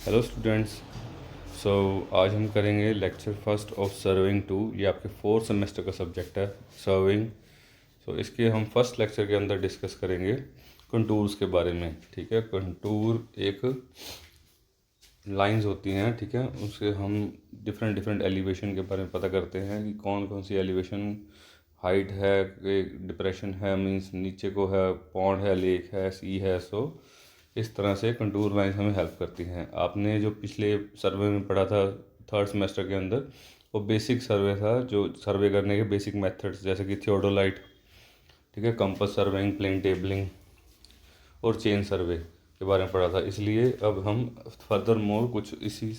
Hello students. सो आज हम करेंगे लेक्चर फर्स्ट ऑफ सर्विंग 2। ये आपके 4th सेमेस्टर का सब्जेक्ट है सर्विंग। सो इसके हम फर्स्ट लेक्चर के अंदर डिस्कस करेंगे कंटूर्स के बारे में। ठीक है, कंटूर एक लाइंस होती हैं, ठीक है, उससे हम डिफरेंट डिफरेंट एलिवेशन के बारे में पता करते हैं कि कौन कौन सी एलिवेशन हाइट है, डिप्रेशन है, मींस नीचे को है, पॉन्ड है, लेक है, सी है। सो इस तरह से कंटूर लाइंस हमें हेल्प करती हैं। आपने जो पिछले सर्वे में पढ़ा था 3rd सेमेस्टर के अंदर, वो बेसिक सर्वे था, जो सर्वे करने के बेसिक मेथड्स जैसे कि थियोडोलाइट, ठीक है, कंपास सर्वेइंग, प्लेन टेबलिंग और चेन सर्वे के बारे में पढ़ा था। इसलिए अब हम फर्दर मोर कुछ इसी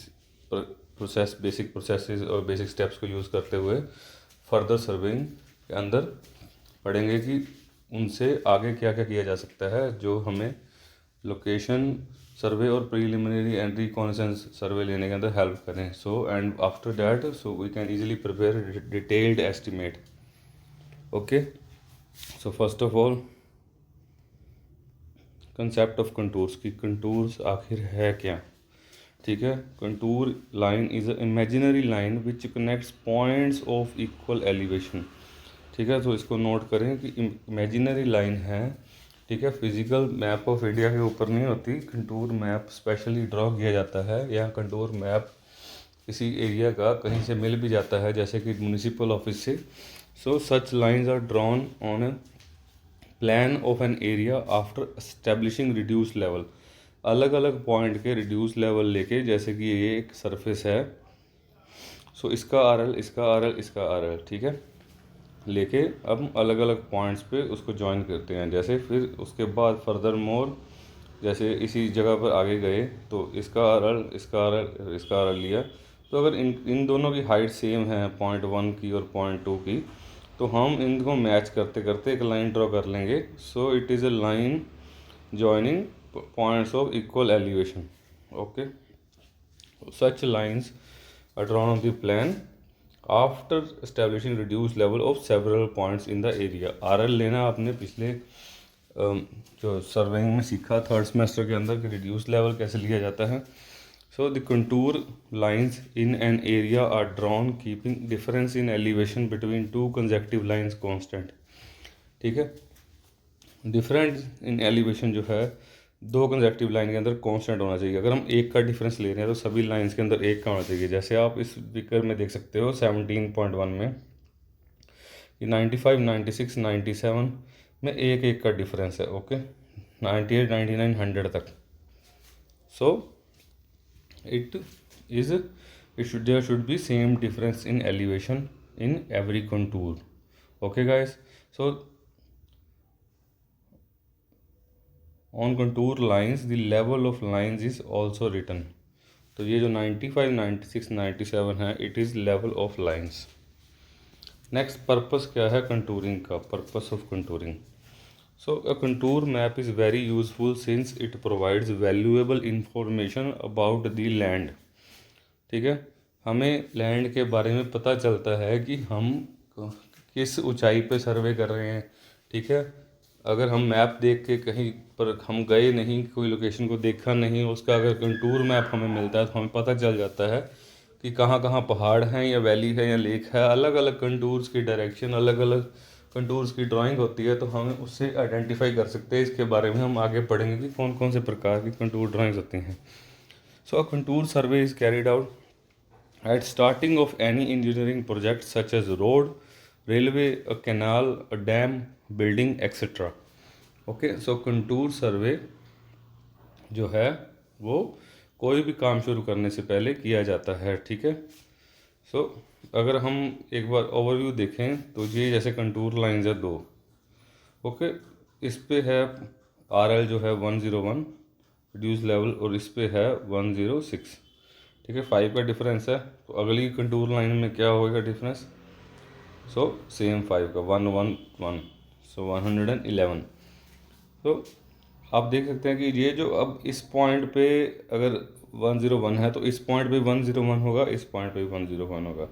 प्रोसेस, बेसिक प्रोसेसेस और बेसिक स्टेप्स को यूज़ करते हुए फर्दर सर्वेइंग के अंदर पढ़ेंगे कि उनसे आगे क्या क्या किया जा सकता है, जो हमें लोकेशन सर्वे और प्रीलिमिनरी एंड रिकॉन्नेसेंस सर्वे लेने के अंदर हेल्प करें। So and after that so we can easily prepare detailed estimate. Okay, so first of all concept of contours की कंटूर्स आखिर है क्या। ठीक है, contour line is a imaginary line which connects points of equal elevation. ठीक है, तो इसको नोट करें कि इमेजिनरी लाइन है, ठीक है, फिजिकल मैप ऑफ इंडिया के ऊपर नहीं होती। कंटूर मैप स्पेशली ड्रॉ किया जाता है, या कंटूर मैप किसी एरिया का कहीं से मिल भी जाता है, जैसे कि म्यूनिसिपल ऑफिस से। So such lines are drawn on a plan of an area after establishing reduce level. अलग अलग पॉइंट के रिड्यूस लेवल लेके, जैसे कि ये एक सरफेस है, सो इसका आरएल, इसका आरएल, इसका आरएल, ठीक है, लेके अब अलग अलग पॉइंट्स पे उसको ज्वाइन करते हैं। जैसे फिर उसके बाद फर्दर मोर, जैसे इसी जगह पर आगे गए तो इसका आरएल, इसका आरएल, इसका आरएल लिया, तो अगर इन इन दोनों की हाइट सेम है, .1 की और .2 की, तो हम इनको मैच करते करते एक लाइन ड्रॉ कर लेंगे। So it is A line joining points of equal elevation. Okay, such lines are drawn on the plan after establishing reduced level of several points in the area। RL लेना आपने पिछले जो surveying में सीखा 3rd semester के अंदर कि reduce level कैसे लिया जाता है। So the contour lines in an area are drawn keeping difference in elevation between two consecutive lines constant. ठीक है, डिफरेंस इन एलिवेशन जो है दो कंसेक्टिव लाइन के अंदर कांस्टेंट होना चाहिए। अगर हम एक का डिफरेंस ले रहे हैं तो सभी लाइंस के अंदर एक का होना चाहिए। जैसे आप इस फिगर में देख सकते हो 17.1 में कि 95, 96, 97 में एक एक का डिफरेंस है। ओके, 98, 99, 100 तक। So there should be same difference in elevation in every contour. Okay guys, so on contour lines the level of lines is also written. तो ये जो 95, 96, 97 है, it is level of lines. Next purpose क्या है contouring का, purpose of contouring. So a contour map is very useful since it provides valuable information about the land. ठीक है, हमें लैंड के बारे में पता चलता है कि हम किस ऊंचाई पे सर्वे कर रहे हैं। ठीक है, अगर हम मैप देख के कहीं पर हम गए नहीं, कोई लोकेशन को देखा नहीं, उसका अगर कंटूर मैप हमें मिलता है तो हमें पता चल जाता है कि कहाँ कहाँ पहाड़ हैं, या वैली है, या लेक है। अलग अलग कंटूर्स की डायरेक्शन, अलग अलग कंटूर्स की ड्राइंग होती है, तो हम उससे आइडेंटिफाई कर सकते हैं। इसके बारे में हम आगे पढ़ेंगे कि कौन कौन से प्रकार की कंटूर ड्राइंग्स होती हैं। So a contour survey is carried out at starting of any engineering project such as road, railway, a canal, a dam, building, etc. Okay, so contour survey जो है वो कोई भी काम शुरू करने से पहले किया जाता है। ठीक है, सो अगर हम एक बार ओवरव्यू देखें तो ये जैसे कंटूर लाइंस है दो। ओके, इस पे है आरएल जो है 101 रिड्यूस लेवल, और इस पे है 106। ठीक है, 5 का डिफरेंस है, तो अगली कंटूर लाइन में क्या होगा डिफरेंस। सो सेम 5 का 111, सो 111। तो आप देख सकते हैं कि ये जो अब इस पॉइंट पे अगर 101 है तो इस पॉइंट पे 101 होगा, इस पॉइंट पे 101 होगा।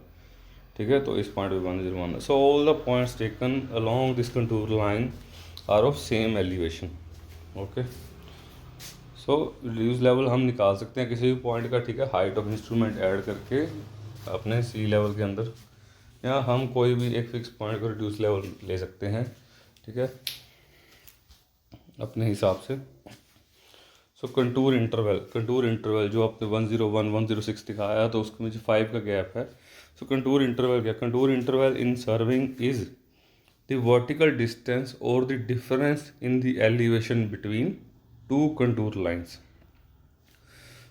ठीक है, तो इस पॉइंट पे 101। So all the points taken along this contour line are of same elevation. Okay, so reduce level हम निकाल सकते हैं किसी भी पॉइंट का, ठीक है, हाइट ऑफ इंस्ट्रूमेंट ऐड करके अपने सी लेवल के अंदर, या हम कोई भी एक फिक्स पॉइंट को रिड्यूस लेवल ले सकते हैं, ठीक है, अपने हिसाब से। सो कंटूर इंटरवल जो आपने 101 106 दिखाया तो उसके में जो 5 का गैप है। सो कंटूर इंटरवल क्या, contour interval in surveying is the vertical distance और the difference in the elevation between two contour lines.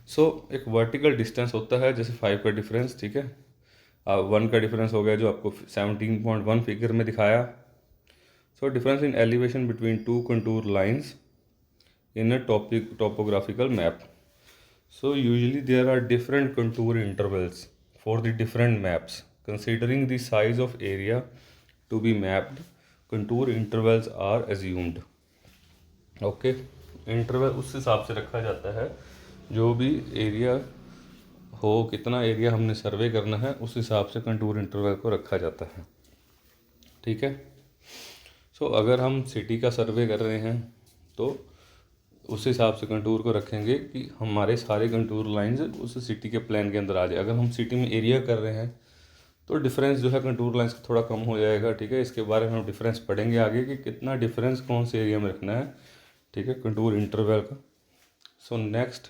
So एक वर्टिकल डिस्टेंस होता है जैसे 5 का डिफरेंस, ठीक है, 1 का डिफरेंस हो गया जो आपको 17.1 फिगर में दिखाया। So difference in elevation between two contour lines in a topographical map. So usually there are different contour intervals for the different maps. Considering the size of area to be mapped, contour intervals are assumed. Okay, interval उस हिसाब से रखा जाता है, जो भी area हो, कितना एरिया हमने सर्वे करना है उस हिसाब से कंटूर इंटरवल को रखा जाता है, ठीक है। सो अगर हम सिटी का सर्वे कर रहे हैं तो उस हिसाब से कंटूर को रखेंगे कि हमारे सारे कंटूर लाइंस उस सिटी के प्लान के अंदर आ जाए। अगर हम सिटी में एरिया कर रहे हैं तो डिफरेंस जो है कंटूर लाइंस का थोड़ा कम हो जाएगा, ठीक है। इसके बारे में हम डिफरेंस पढ़ेंगे आगे कि कितना डिफरेंस कौन से एरिया में रखना है, ठीक है, कंटूर इंटरवल का। सो नेक्स्ट,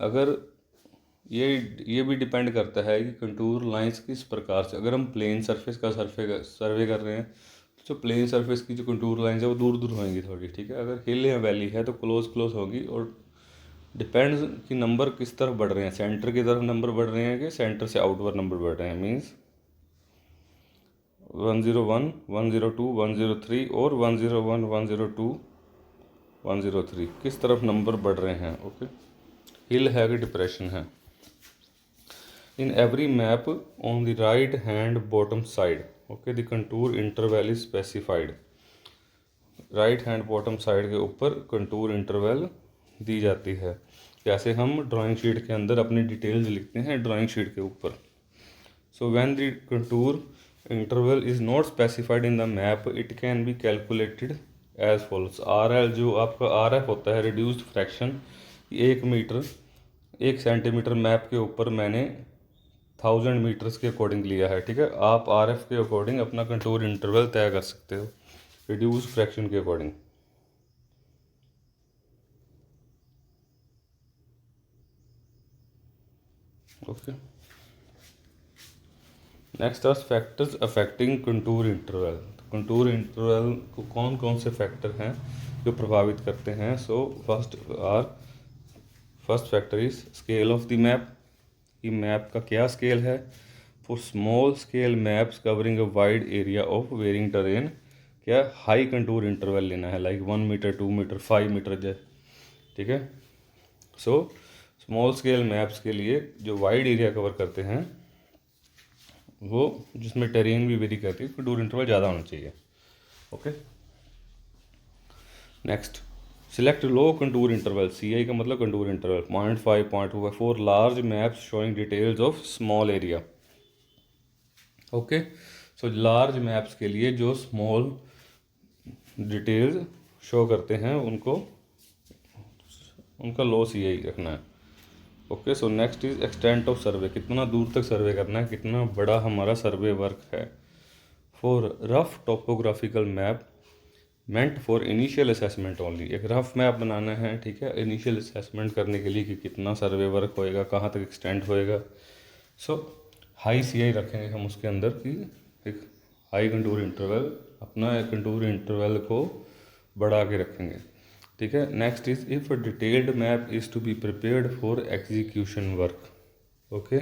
अगर ये भी डिपेंड करता है कि कंटूर लाइंस किस प्रकार से, अगर हम प्लेन सरफेस का सर्वे कर रहे हैं जो प्लेन सरफेस की जो कंटूर लाइंस है वो दूर दूर होंगी थोड़ी, ठीक है। अगर हिल या वैली है तो क्लोज होगी, और डिपेंड्स कि नंबर किस तरफ बढ़ रहे हैं, सेंटर की तरफ नंबर बढ़ रहे हैं कि सेंटर से आउटवर्ड नंबर बढ़ रहे हैं। मींस 101 102 103 और 101 102 103 किस तरफ नंबर बढ़ रहे हैं, ओके, हिल है कि डिप्रेशन है। In every map on the right hand bottom side, okay, the contour interval is specified. Right hand bottom side के ऊपर कंटूर इंटरवल दी जाती है। जैसे हम ड्राइंग शीट के अंदर अपनी डिटेल्स लिखते हैं ड्राइंग शीट के ऊपर। So when the contour interval is not specified in the map, it can be calculated as follows. RL जो आपका RF होता है, रिड्यूस्ड फ्रैक्शन, 1 सेंटीमीटर मैप के ऊपर मैंने 1000 मीटर्स के अकॉर्डिंग लिया है, ठीक है। आप RF के अकॉर्डिंग अपना कंटूर इंटरवल तय कर सकते हो रिड्यूस फ्रैक्शन के according. Okay, next are factors affecting contour interval. Contour interval को कौन कौन से फैक्टर हैं जो प्रभावित करते हैं। So first factor is scale of the map, कि मैप का क्या स्केल है। For small scale maps covering a wide area of varying terrain, क्या हाई कंटूर इंटरवल लेना है, लाइक 1 मीटर 2 मीटर 5 मीटर जैसे, ठीक है। सो स्मॉल स्केल मैप्स के लिए जो वाइड एरिया कवर करते हैं, वो जिसमें टेरेन भी वेरी करती है, कंटूर इंटरवल ज़्यादा होना चाहिए, ओके। नेक्स्ट, सिलेक्ट लो कंटूर इंटरवल, CI का मतलब contour interval 0.5 0.2 for large maps showing details of small area, okay. So large maps के लिए जो स्मॉल डिटेल्स शो करते हैं उनका लो CI रखना है, okay. So next is extent of सर्वे, कितना दूर तक सर्वे करना है, कितना बड़ा हमारा सर्वे वर्क है। For rough topographical map meant for initial assessment only, एक रफ मैप बनाना है, ठीक है, इनिशियल असेसमेंट करने के लिए कि कितना सर्वे वर्क होएगा, कहाँ तक एक्सटेंड होएगा। सो हाई CI रखेंगे हम उसके अंदर कि एक हाई कंटूर इंटरवल, अपना कंटूर इंटरवल को बढ़ा के रखेंगे, ठीक है। Next is if a detailed map is to be prepared for execution work, okay.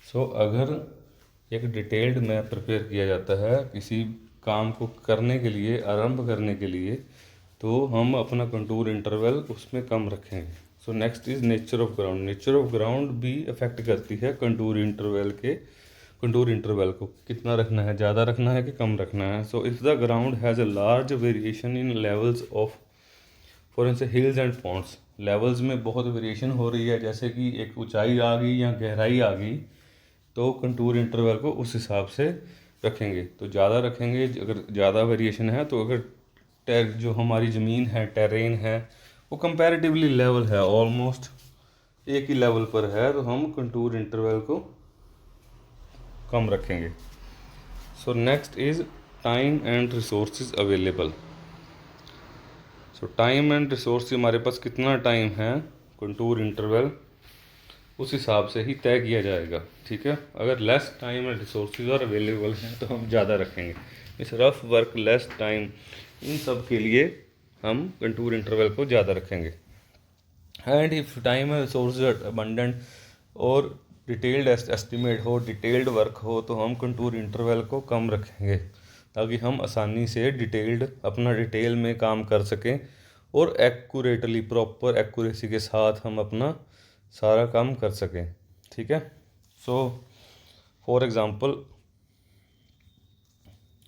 So अगर एक डिटेल्ड मैप प्रिपेयर किया जाता है किसी काम को करने के लिए, आरंभ करने के लिए, तो हम अपना कंटूर इंटरवल उसमें कम रखेंगे। सो next is nature of ground, nature of ground भी अफेक्ट करती है कंटूर इंटरवल को कितना रखना है, ज़्यादा रखना है कि कम रखना है। So if the ground has a large variation in levels of, for instance hills and ponds, levels में बहुत वेरिएशन हो रही है, जैसे कि एक ऊंचाई आ गई या गहराई आ गई, तो कंटूर इंटरवल को उस हिसाब से रखेंगे। तो ज़्यादा रखेंगे अगर ज़्यादा वेरिएशन है, तो अगर जो हमारी ज़मीन है, टेरेन है, वो कंपैरेटिवली लेवल है, ऑलमोस्ट एक ही लेवल पर है, तो हम कंटूर इंटरवल को कम रखेंगे। सो next is time and resources available. So time and resource हमारे पास कितना टाइम है कंटूर इंटरवल, उस हिसाब से ही तय किया जाएगा, ठीक है। अगर लेस टाइम एंड रिसोर्सेज और अवेलेबल हैं तो हम ज़्यादा रखेंगे। इस रफ वर्क, लेस टाइम, इन सब के लिए हम कंटूर इंटरवल को ज़्यादा रखेंगे। And if time and resources abundant और डिटेल्ड एस्टिमेट हो, डिटेल्ड वर्क हो, तो हम कंटूर इंटरवल को कम रखेंगे, ताकि हम आसानी से डिटेल्ड अपना डिटेल में काम कर सकें और एक्यूरेटली, प्रॉपर एक्यूरेसी के साथ हम अपना सारा काम कर सकें, ठीक है। सो फॉर एग्ज़ाम्पल,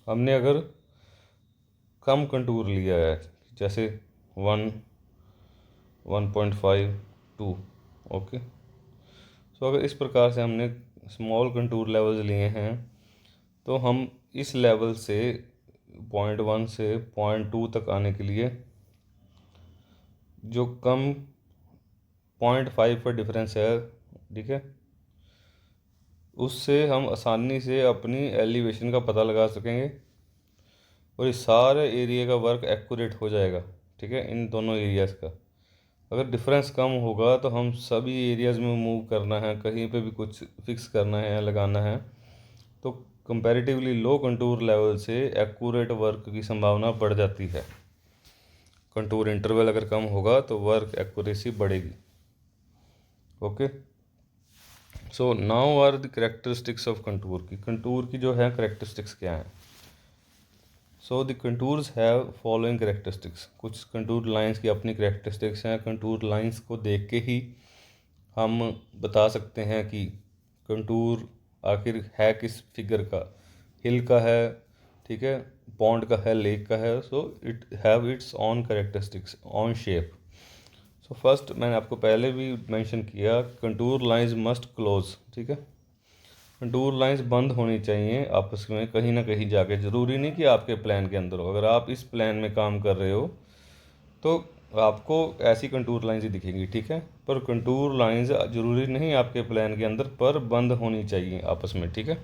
हमने अगर कम कंटूर लिया है, जैसे 1.5 2, ओके। सो अगर इस प्रकार से हमने स्मॉल कंटूर लेवल्स लिए हैं, तो हम इस लेवल से 0.1 से 0.2 तक आने के लिए जो कम 0.5 का डिफरेंस है, ठीक है, उससे हम आसानी से अपनी एलिवेशन का पता लगा सकेंगे और इस सारे एरिया का वर्क एक्यूरेट हो जाएगा, ठीक है, इन दोनों एरियाज़ का। अगर डिफरेंस कम होगा तो हम सभी एरियाज़ में मूव करना है, कहीं पे भी कुछ फिक्स करना है या लगाना है, तो कंपैरेटिवली लो कंटूर लेवल से एक्यूरेट वर्क की संभावना बढ़ जाती है। कंटूर इंटरवल अगर कम होगा तो वर्क एक्यूरेसी बढ़ेगी, okay. So now are the characteristics of contour की। कंटूर की जो है करेक्टरिस्टिक्स क्या है? So the contours have following characteristics. कुछ कंटूर लाइंस की अपनी करेक्टरिस्टिक्स हैं। कंटूर लाइंस को देख के ही हम बता सकते हैं कि कंटूर आखिर है किस फिगर का, हिल का है, ठीक है, पॉन्ड का है, लेक का है। So it have it's on characteristics, on shape. So first, मैंने आपको पहले भी मेंशन किया, कंटूर लाइंस मस्ट क्लोज, ठीक है। कंटूर लाइंस बंद होनी चाहिए आपस में, कहीं ना कहीं जाके। ज़रूरी नहीं कि आपके प्लान के अंदर हो। अगर आप इस प्लान में काम कर रहे हो तो आपको ऐसी कंटूर लाइंस ही दिखेंगी, ठीक है। पर कंटूर लाइंस ज़रूरी नहीं आपके प्लान के अंदर, पर बंद होनी चाहिए आपस में, ठीक है।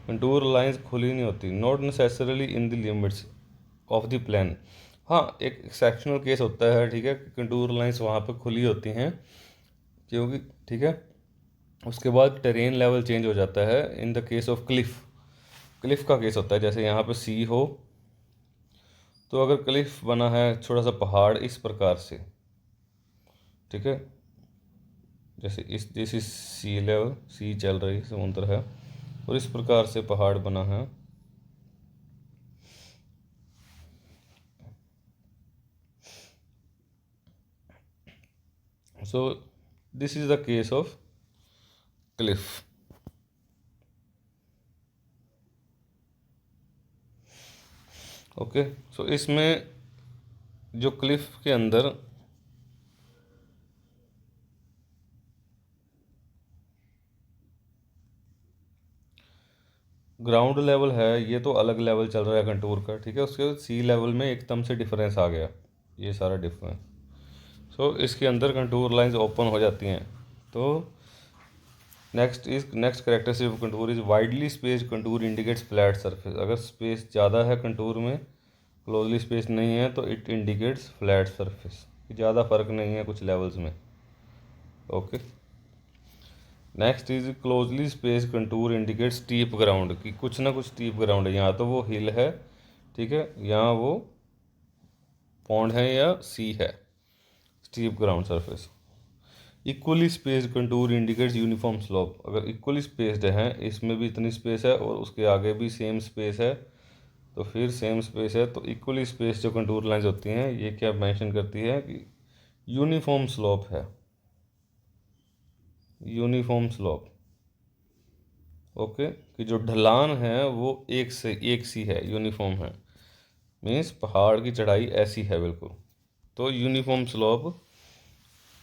कंटूर लाइंस खुली नहीं होती, not necessarily in the limits of the plan. हाँ, एक एक्सेप्शनल केस होता है, ठीक है, कंटूर लाइंस वहाँ पर खुली होती हैं क्योंकि, ठीक है, उसके बाद टेरेन लेवल चेंज हो जाता है। In the case of Cliff, Cliff का केस होता है, जैसे यहाँ पे सी हो, तो अगर क्लिफ बना है छोटा सा पहाड़ इस प्रकार से, ठीक है, जैसे इस सी लेवल, सी चल रही, समुद्र है और इस प्रकार से पहाड़ बना है, so this is the case of cliff, okay. So इसमें जो क्लिफ के अंदर ग्राउंड लेवल है, ये तो अलग लेवल चल रहा है कंटूर का, ठीक है, उसके सी लेवल में एकदम से डिफरेंस आ गया, ये सारा डिफरेंस। सो इसके अंदर कंटूर लाइंस ओपन हो जाती हैं। तो next characteristic of contour is widely space contour indicates flat surface. अगर स्पेस ज़्यादा है कंटूर में, क्लोजली स्पेस नहीं है, तो इट इंडिकेट्स फ्लैट सरफेस, ज़्यादा फर्क नहीं है कुछ लेवल्स में, okay. Next is closely space contour indicate steep ground, की कुछ ना कुछ स्टीप ग्राउंड है, यहाँ तो वो हिल है, ठीक है, यहाँ वो पॉन्ड है या सी है, steep ground surface. Equally spaced contour indicates uniform slope. अगर इक्वली स्पेस्ड है, इसमें भी इतनी स्पेस है और उसके आगे भी सेम स्पेस है, तो फिर सेम स्पेस है, तो इक्वली स्पेस जो कंटूर लाइंस होती हैं, ये क्या मेंशन करती है कि यूनिफॉर्म स्लोप है, यूनिफॉर्म स्लोप, ओके, कि जो ढलान है वो एक से एक सी है, यूनिफॉर्म है, मीन्स पहाड़ की चढ़ाई ऐसी है बिल्कुल। तो यूनिफॉर्म स्लोप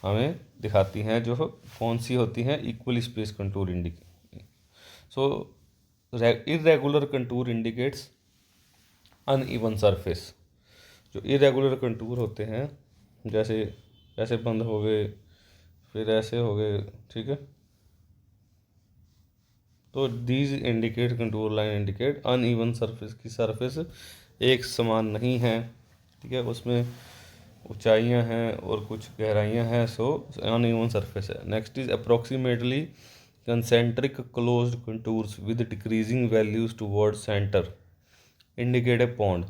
हमें दिखाती हैं जो कौन सी होती हैं, equally space contour indicate. So irregular contour indicates uneven surface. जो इरेगुलर कंटूर होते हैं जैसे ऐसे बंद हो गए, फिर ऐसे हो गए, ठीक है। तो these indicate, contour line indicate uneven surface, की सरफेस एक समान नहीं है, ठीक है, उसमें ऊंचाइयां हैं और कुछ गहराइयां हैं, सो अनइवन सरफेस है। Next is approximately concentric closed contours with decreasing values toward centre indicate a pond.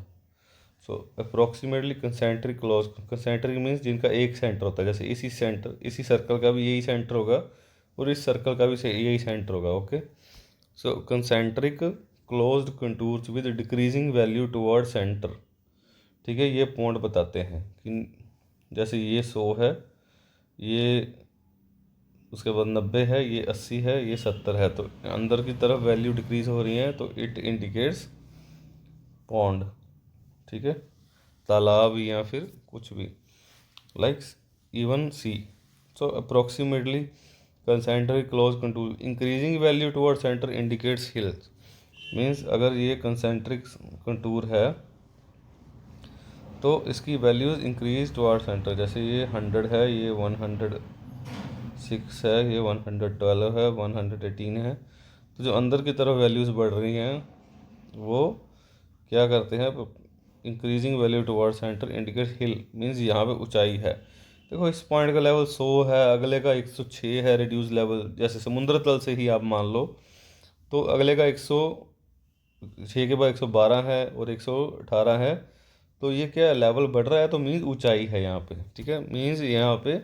So approximately concentric close, concentric means जिनका एक सेंटर होता है, जैसे इसी सेंटर, इसी सर्कल का भी यही सेंटर होगा और इस सर्कल का भी यही सेंटर होगा, okay. So concentric closed contours with decreasing value toward centre, ठीक है, ये पॉइंट बताते हैं कि जैसे ये 100 है, ये उसके बाद 90 है, ये 80 है, ये 70 है, तो अंदर की तरफ वैल्यू डिक्रीज हो रही है, तो इट इंडिकेट्स पॉन्ड, ठीक है, तालाब या फिर कुछ भी, लाइक इवन सी। So approximately concentric close contour increasing value toward centre indicates hills, means अगर ये कंसेंट्रिक कंटूर है तो इसकी वैल्यूज इंक्रीज टुवर्ड सेंटर, जैसे ये 100 है, ये 106 है, ये 112 है, 118 है, तो जो अंदर की तरफ वैल्यूज बढ़ रही हैं वो क्या करते हैं, increasing value toward centre indicate hill, means यहाँ पे ऊंचाई है। देखो इस पॉइंट का लेवल 100 है, अगले का 106 है रिड्यूस लेवल, जैसे समुद्र तल से ही आप मान लो, तो अगले का 106 के बाद 112 है और 118 है, तो ये क्या लेवल बढ़ रहा है, तो मीन्स ऊंचाई है यहाँ पे, ठीक है, मीन्स यहाँ पे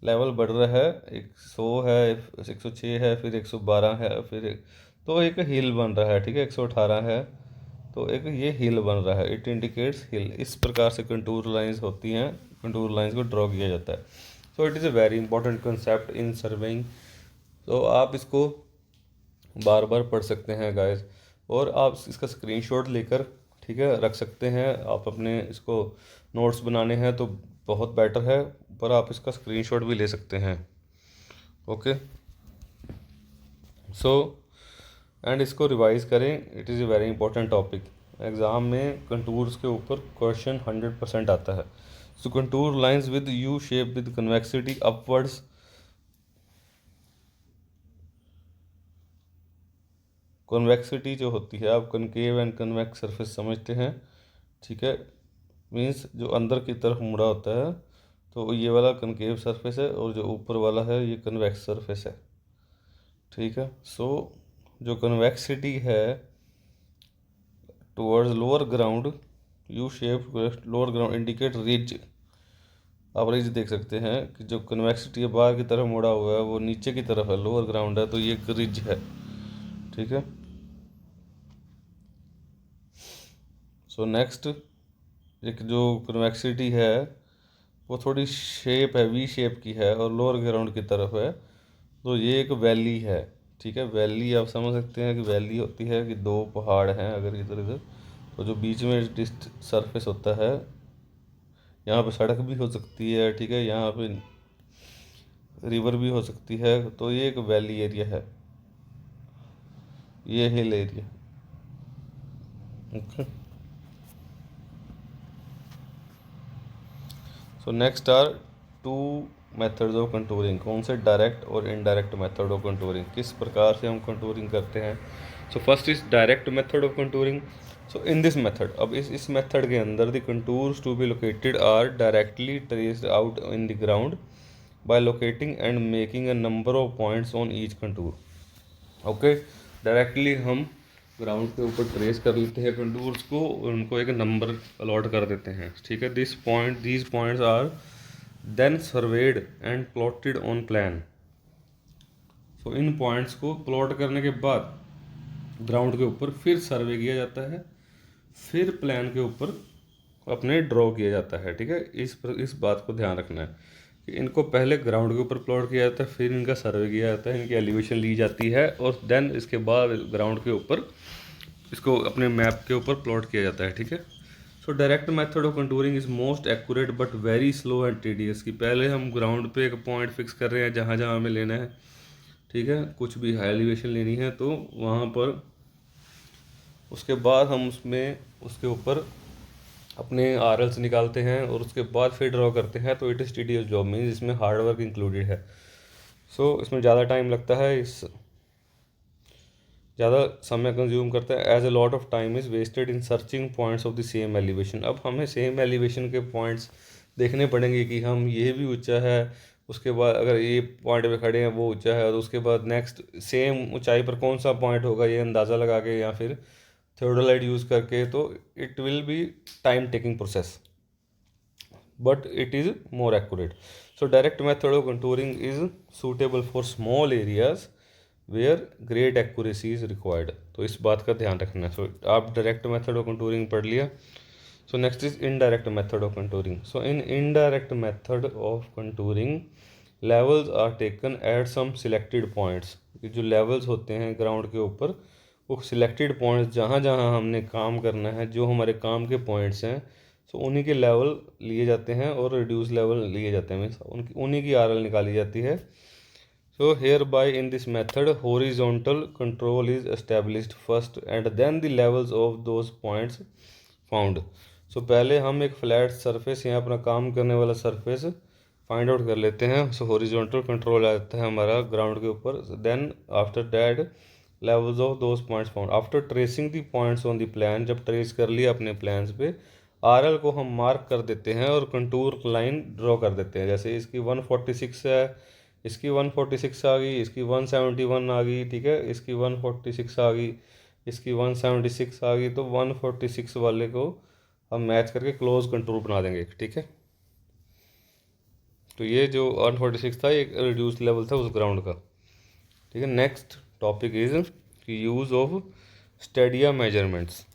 लेवल बढ़ रहा है, 100 है, 106 है, फिर 112 है, फिर तो एक हिल बन रहा है, ठीक है, 118 है, तो एक ये हिल बन रहा है, इट इंडिकेट्स हिल। इस प्रकार से कंटूर लाइंस होती हैं, कंटूर लाइंस को ड्रॉ किया जाता है। So it is a very important concept in surveying, तो आप इसको बार बार पढ़ सकते हैं गाइस, और आप इसका स्क्रीनशॉट लेकर, ठीक है, रख सकते हैं। आप अपने इसको नोट्स बनाने हैं तो बहुत बेटर है, पर आप इसका स्क्रीनशॉट भी ले सकते हैं, ओके। सो एंड इसको रिवाइज करें, it is a very important topic. Exam में कंटूर्स के ऊपर क्वेश्चन 100% आता है। So contour lines with U shape with convexity upwards, convexity जो होती है, आप कनकेव एंड कन्वेक्स सरफेस समझते हैं, ठीक है, मीन्स जो अंदर की तरफ मुड़ा होता है, तो ये वाला कनकेव सरफेस है और जो ऊपर वाला है ये कन्वेक्स सरफेस है, ठीक है। सो जो कन्वेक्सिटी है towards lower ground, U shape lower ground indicate ridge, आप रिज देख सकते हैं कि जो कन्वेक्सिटी है बाहर की तरफ मुड़ा हुआ है वो नीचे की तरफ है, लोअर ग्राउंड है, तो ये एक रिज है, ठीक है। सो नेक्स्ट, एक जो कन्वेक्सिटी है वो थोड़ी शेप है, वी शेप की है और लोअर ग्राउंड की तरफ है, तो ये एक वैली है, ठीक है। वैली आप समझ सकते हैं कि वैली होती है कि दो पहाड़ हैं अगर इधर इधर, तो जो बीच में डिस्ट सरफेस होता है, यहाँ पे सड़क भी हो सकती है, ठीक है, यहाँ पे रिवर भी हो सकती है, तो ये एक वैली एरिया है, ये hill area, okay. So next are two methods of contouring, कौन से डायरेक्ट और इनडायरेक्ट मेथड ऑफ कंटूरिंग, किस प्रकार से हम कंटूरिंग करते हैं। So first is direct method of contouring. So in this method, अब इस मेथड के अंदर the contours to be located are directly traced out in the ground by locating and making a number of points on each contour, okay. Directly हम ground के ऊपर trace कर लेते हैं कंटूर्स को और उनको एक नंबर अलॉट कर देते हैं, ठीक है। These points are then surveyed and plotted on plan. So इन पॉइंट्स को प्लॉट करने के बाद ग्राउंड के ऊपर फिर सर्वे किया जाता है, फिर प्लान के ऊपर अपने ड्रॉ किया जाता है, ठीक है। इस बात को ध्यान रखना है कि इनको पहले ग्राउंड के ऊपर प्लॉट किया जाता है, फिर इनका सर्वे किया जाता है, इनकी एलिवेशन ली जाती है और देन इसके बाद ग्राउंड के ऊपर इसको अपने मैप के ऊपर प्लॉट किया जाता है, ठीक है। So direct method of contouring is most accurate but very slow and tedious, कि पहले हम ग्राउंड पे एक पॉइंट फिक्स कर रहे हैं जहाँ जहाँ हमें लेना है, ठीक है, कुछ भी हाई एलिवेशन लेनी है तो वहाँ पर, उसके बाद हम उसमें उसके ऊपर अपने RLs निकालते हैं और उसके बाद फिर ड्रॉ करते हैं, तो it is tedious job, means इसमें हार्ड वर्क इंक्लूडेड है। सो इसमें ज़्यादा टाइम लगता है, इस ज़्यादा समय कंज्यूम करता है, as a lot of time is wasted in searching points of the same elevation. अब हमें सेम एलिवेशन के पॉइंट्स देखने पड़ेंगे कि हम ये भी ऊंचा है, उसके बाद अगर ये पॉइंट पे खड़े हैं वो ऊंचा है, और उसके बाद नेक्स्ट सेम ऊंचाई पर कौन सा पॉइंट होगा, ये अंदाज़ा लगा के या फिर थियोडोलाइट यूज़ करके, तो it will be time taking process, but it is more accurate. So direct method of contouring is suitable for small areas where great accuracy is required. तो इस बात का ध्यान रखना है। सो आप डायरेक्ट मेथड ऑफ कंटूरिंग पढ़ लिया। So next is indirect method of contouring. So in indirect method of contouring levels are taken at some selected points. ये जो लेवल्स होते हैं ग्राउंड के ऊपर, वो सिलेक्टेड पॉइंट्स जहाँ जहाँ हमने काम करना है, जो हमारे काम के पॉइंट्स हैं, सो उन्हीं के लेवल लिए जाते हैं और रिड्यूस लेवल लिए जाते हैं, मीन्स उन्हीं की RL निकाली जाती है। So here by in this method horizontal control is established first and then the levels of those points found. So पहले हम एक फ्लैट सरफेस या अपना काम करने वाला सरफेस फाइंड आउट कर लेते हैं, सो हॉरिजॉन्टल कंट्रोल आता है हमारा ग्राउंड के ऊपर। Then after that levels of those points found. After tracing the points on the plan, जब ट्रेस कर लिया अपने प्लान्स पे, RL को हम मार्क कर देते हैं और कंटूर लाइन ड्रॉ कर देते हैं। जैसे इसकी 146 है, इसकी 146 आ गई, इसकी 171 आ गई, ठीक है, इसकी 146 आ गई, इसकी 176 आ गई, तो 146 वाले को हम मैच करके क्लोज कंटूर बना देंगे, ठीक है। तो ये जो 146 था, एक रिड्यूस लेवल था उस ग्राउंड का, ठीक है। नेक्स्ट टॉपिक इज कि use of Stadia measurements.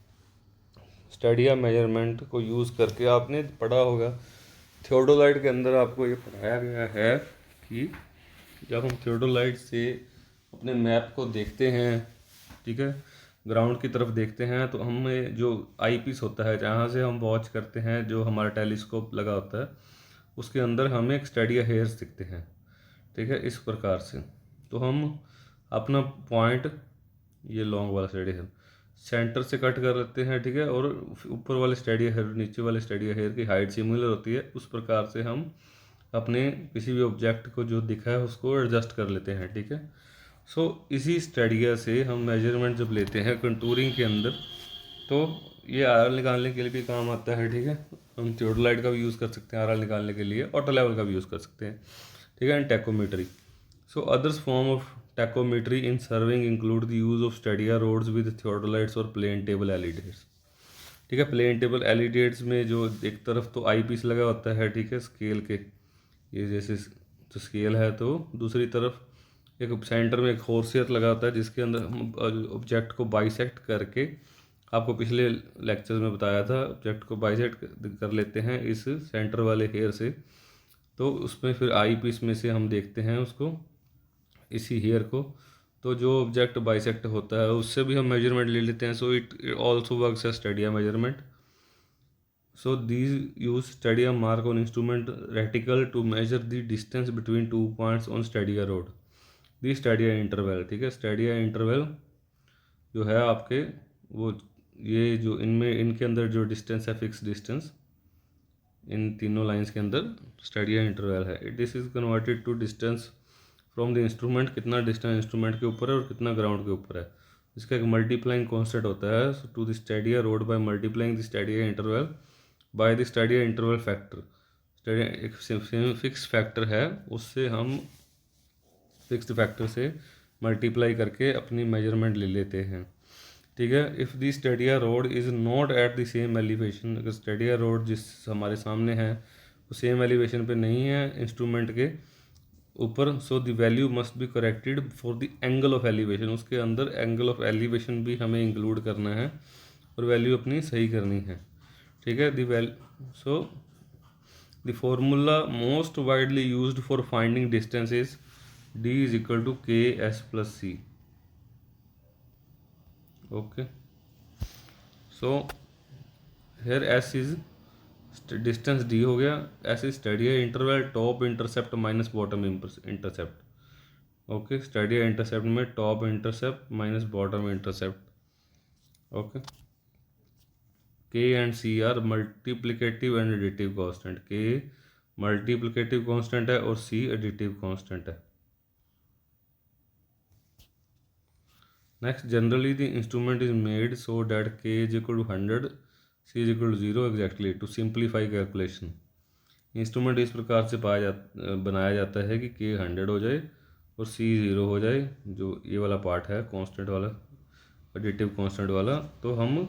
Stadia measurement को यूज़ करके आपने पढ़ा होगा थियोडोलाइट के अंदर, आपको ये पढ़ाया गया है कि जब हम थियोडोलाइट से अपने मैप को देखते हैं, ठीक है, ग्राउंड की तरफ देखते हैं, तो हमें जो आई पीस होता है जहाँ से हम वॉच करते हैं, जो हमारा टेलीस्कोप लगा होता है, उसके अंदर हमें एक स्टेडिया हेयर्स दिखते हैं, ठीक है, इस प्रकार से। तो हम अपना पॉइंट, ये लॉन्ग वाला स्टेडिया हेयर सेंटर से कट कर लेते हैं, ठीक है, और ऊपर वाले स्टेडिया हेयर नीचे वाले स्टेडिया हेयर की हाइट सिमिलर होती है, उस प्रकार से हम अपने किसी भी ऑब्जेक्ट को जो दिखा है उसको एडजस्ट कर लेते हैं, ठीक है। सो इसी स्टेडिया से हम मेजरमेंट जब लेते हैं कंटूरिंग के अंदर, तो ये RL निकालने के लिए भी काम आता है, ठीक है। हम थियोडोलाइट का भी यूज़ कर सकते हैं RL निकालने के लिए, ऑटो लेवल का भी यूज़ कर सकते हैं, ठीक है, and tacheometry. So others form of tacheometry in surveying include the use of stadia rods with theodolites और प्लेन टेबल एलिडेट्स, ठीक है। प्लेन टेबल एलिडेट्स में जो एक तरफ तो आई पीस लगा होता है, ठीक है, स्केल के, ये जैसे तो स्केल है, तो दूसरी तरफ एक सेंटर में एक होर्सियर लगा होता है जिसके अंदर हम ऑब्जेक्ट को बाइसेक्ट करके, आपको पिछले लेक्चर में बताया था, ऑब्जेक्ट को बाइसेक्ट कर लेते हैं इस सेंटर वाले हेयर से, तो उसमें फिर आई पीस में से हम देखते हैं उसको, इसी हेयर को, तो जो ऑब्जेक्ट बाइसेक्ट होता है उससे भी हम मेजरमेंट ले लेते हैं। So it also works as stadia measurement. So these use stadia mark on instrument reticle to measure the distance between 2 points on stadia rod. The stadia interval, ठीक है, stadia interval जो है आपके, वो ये जो इनमें इनके अंदर जो डिस्टेंस है, फिक्स डिस्टेंस इन तीनों लाइंस के अंदर स्टेडिया इंटरवल है। This is converted to distance from the instrument, कितना डिस्टेंस इंस्ट्रूमेंट के ऊपर है और कितना ग्राउंड के ऊपर है, इसका एक मल्टीप्लाइंग कॉन्स्टेंट होता है to the stadia rod by multiplying the stadia interval by the stadia interval factor. Stadia एक फिक्स फैक्टर है, उससे हम फिक्स्ड फैक्टर से मल्टीप्लाई करके अपनी मेजरमेंट ले लेते हैं, ठीक है। If the Stadia road is not at the same elevation, अगर स्टेडिया रोड जिस हमारे सामने है वो सेम एलिवेशन पे नहीं है इंस्ट्रूमेंट के ऊपर, so the value must be corrected for the angle of elevation, उसके अंदर एंगल ऑफ एलिवेशन भी हमें इंक्लूड करना है और वैल्यू अपनी सही करनी है, ठीक है। So the formula most widely used for finding distance is D is equal to KS plus C. Okay. So here S is distance D हो गया, S is stadia interval top intercept minus bottom intercept. Okay, stadia intercept में top intercept minus bottom intercept. Okay. K and C are multiplicative and additive constant. K multiplicative constant है और C additive constant है। Next, generally the instrument is made so that K is equal to 100, C is equal to 0 exactly to simplify calculation. Instrument इस प्रकार से बनाया जाता है कि के 100 हो जाए और सी 0 हो जाए, जो ये वाला पार्ट है कांस्टेंट वाला, एडिटिव कांस्टेंट वाला। तो हम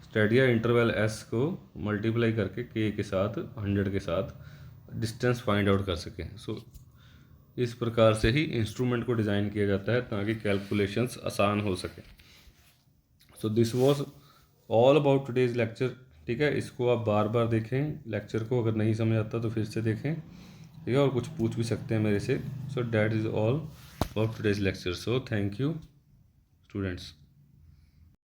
स्टेडिया इंटरवल एस को मल्टीप्लाई करके के साथ 100 के साथ डिस्टेंस फाइंड आउट कर सकें। सो इस प्रकार से ही इंस्ट्रूमेंट को डिज़ाइन किया जाता है ताकि कैलकुलेशंस आसान हो सके। So this was all about today's lecture. ठीक है, इसको आप बार बार देखें लेक्चर को, अगर नहीं समझ आता तो फिर से देखें। ठीक है, और कुछ पूछ भी सकते हैं मेरे से। So that is all about today's lecture. So thank you students.